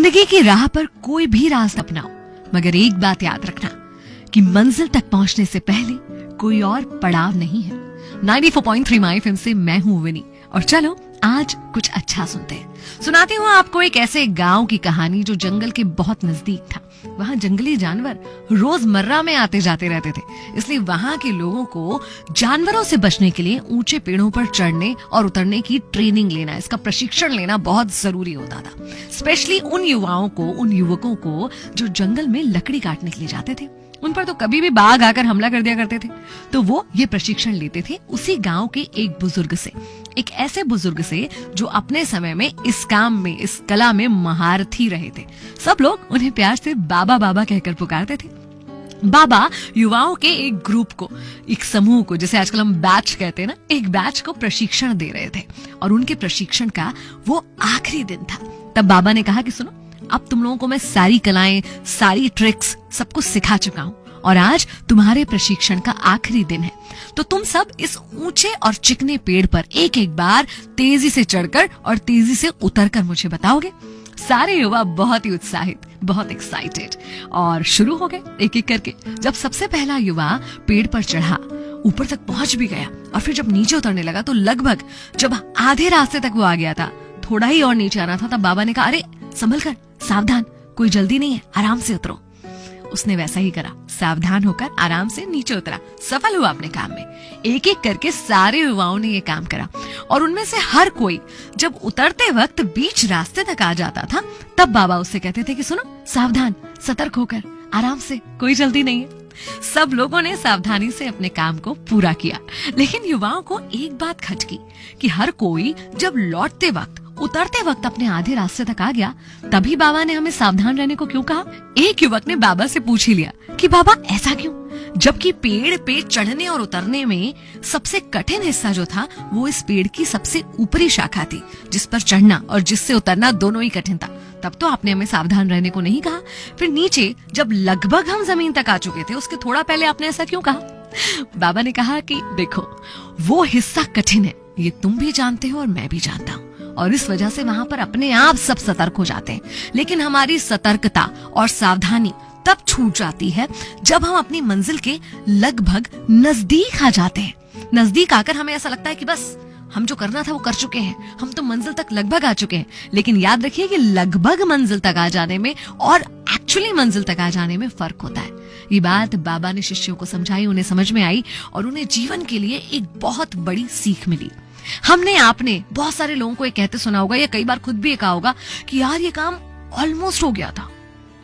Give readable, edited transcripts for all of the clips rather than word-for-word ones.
जिंदगी की राह पर कोई भी रास्ता अपनाओ, मगर एक बात याद रखना कि मंजिल तक पहुंचने से पहले कोई और पड़ाव नहीं है। 94.3 माय एफएम से मैं हूं विनी और चलो आज कुछ अच्छा सुनते हैं। सुनाती हूँ आपको एक ऐसे गांव की कहानी जो जंगल के बहुत नजदीक था। वहाँ जंगली जानवर रोजमर्रा में आते जाते रहते थे, इसलिए वहाँ के लोगों को जानवरों से बचने के लिए ऊंचे पेड़ों पर चढ़ने और उतरने की ट्रेनिंग लेना, इसका प्रशिक्षण लेना बहुत जरूरी होता था। स्पेशली उन युवकों को जो जंगल में लकड़ी काटने के लिए जाते थे। उन पर तो कभी भी बाघ आकर हमला कर दिया करते थे, तो वो ये प्रशिक्षण लेते थे उसी गांव के एक बुजुर्ग से, एक ऐसे बुजुर्ग से जो अपने समय में इस काम में, इस कला में महारथी रहे थे। सब लोग उन्हें प्यार से बाबा बाबा कहकर पुकारते थे। बाबा युवाओं के एक ग्रुप को, एक समूह को, जैसे आजकल हम बैच कहते हैं ना, एक बैच को प्रशिक्षण दे रहे थे और उनके प्रशिक्षण का वो आखिरी दिन था। तब बाबा ने कहा कि सुनो, अब तुम लोगों को मैं सारी कलाएं, सारी ट्रिक्स सब कुछ सिखा चुका हूं और आज तुम्हारे प्रशिक्षण का आखिरी दिन है, तो तुम सब इस ऊंचे और चिकने पेड़ पर एक एक बार तेजी से चढ़कर और तेजी से उतरकर मुझे बताओगे। सारे युवा बहुत ही उत्साहित, बहुत एक्साइटेड और शुरू हो गए एक एक करके। जब सबसे पहला युवा पेड़ पर चढ़ा, ऊपर तक पहुंच भी गया और फिर जब नीचे उतरने लगा तो लगभग जब आधे रास्ते तक वो आ गया था, थोड़ा ही और नीचे आना था, तब बाबा ने कहा, अरे संभल कर, सावधान, कोई जल्दी नहीं है, आराम से उतरो। उसने वैसा ही करा, सावधान होकर आराम से नीचे उतरा, सफल हुआ अपने काम में। एक एक करके सारे युवाओं ने ये काम करा और उनमें से हर कोई जब उतरते वक्त बीच रास्ते तक आ जाता था, तब बाबा उससे कहते थे कि सुनो, सावधान, सतर्क होकर, आराम से, कोई जल्दी नहीं है। सब लोगों ने सावधानी से अपने काम को पूरा किया, लेकिन युवाओं को एक बात खटकी कि हर कोई जब लौटते वक्त, उतरते वक्त अपने आधे रास्ते तक आ गया, तभी बाबा ने हमें सावधान रहने को क्यों कहा। एक युवक ने बाबा से पूछ ही लिया कि बाबा ऐसा क्यों, जबकि पेड़ पे चढ़ने और उतरने में सबसे कठिन हिस्सा जो था वो इस पेड़ की सबसे ऊपरी शाखा थी, जिस पर चढ़ना और जिससे उतरना दोनों ही कठिन था। तब तो आपने हमें सावधान रहने को नहीं कहा। फिर नीचे जब लगभग हम जमीन तक आ चुके थे, उसके थोड़ा पहले आपने ऐसा क्यों कहा। बाबा ने कहा कि देखो, वो हिस्सा कठिन है, ये तुम भी जानते हो और मैं भी जानता हूँ, और इस वजह से वहां पर अपने आप सब सतर्क हो जाते हैं। लेकिन हमारी सतर्कता और सावधानी तब छूट जाती है जब हम अपनी मंजिल के लगभग नजदीक आ जाते हैं। नजदीक आकर हमें ऐसा लगता है कि बस हम जो करना था वो कर चुके हैं, हम तो मंजिल तक लगभग आ चुके हैं। लेकिन याद रखिए कि लगभग मंजिल तक आ जाने में और एक्चुअली मंजिल तक आ जाने में फर्क होता है। ये बात बाबा ने शिष्यों को समझाई, उन्हें समझ में आई और उन्हें जीवन के लिए एक बहुत बड़ी सीख मिली। हमने, आपने बहुत सारे लोगों को ये कहते सुना होगा या कई बार खुद भी कहा होगा कि यार ये काम ऑलमोस्ट हो गया था,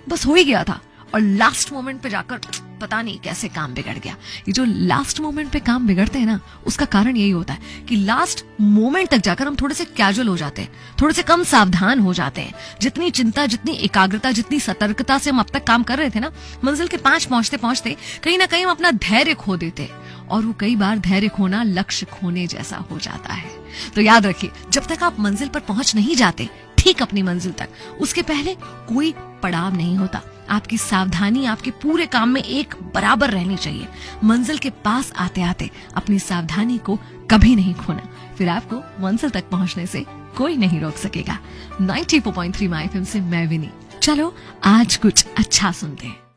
बस हो ही गया था, और लास्ट मोमेंट पे जाकर पता नहीं कैसे काम बिगड़ गया। ये जो लास्ट मोमेंट पे काम बिगड़ते हैं ना, उसका कारण यही होता है कि लास्ट मोमेंट तक जाकर हम थोड़े से कैजुअल हो जाते हैं, थोड़े से कम सावधान हो जाते हैं। जितनी चिंता, जितनी एकाग्रता, जितनी सतर्कता से हम अब तक काम कर रहे थे ना, मंजिल के पास पहुंचते पहुंचते कहीं ना कहीं हम अपना धैर्य खो देते हैं, और वो कई बार धैर्य खोना लक्ष्य खोने जैसा हो जाता है। तो याद रखिए, जब तक आप मंजिल पर पहुंच नहीं जाते, ठीक अपनी मंजिल तक, उसके पहले कोई पड़ाव नहीं होता। आपकी सावधानी आपके पूरे काम में एक बराबर रहनी चाहिए। मंजिल के पास आते आते अपनी सावधानी को कभी नहीं खोना, फिर आपको मंजिल तक पहुंचने से कोई नहीं रोक सकेगा। 94.3 माय एफएम से मैं विनी। चलो आज कुछ अच्छा सुनते हैं।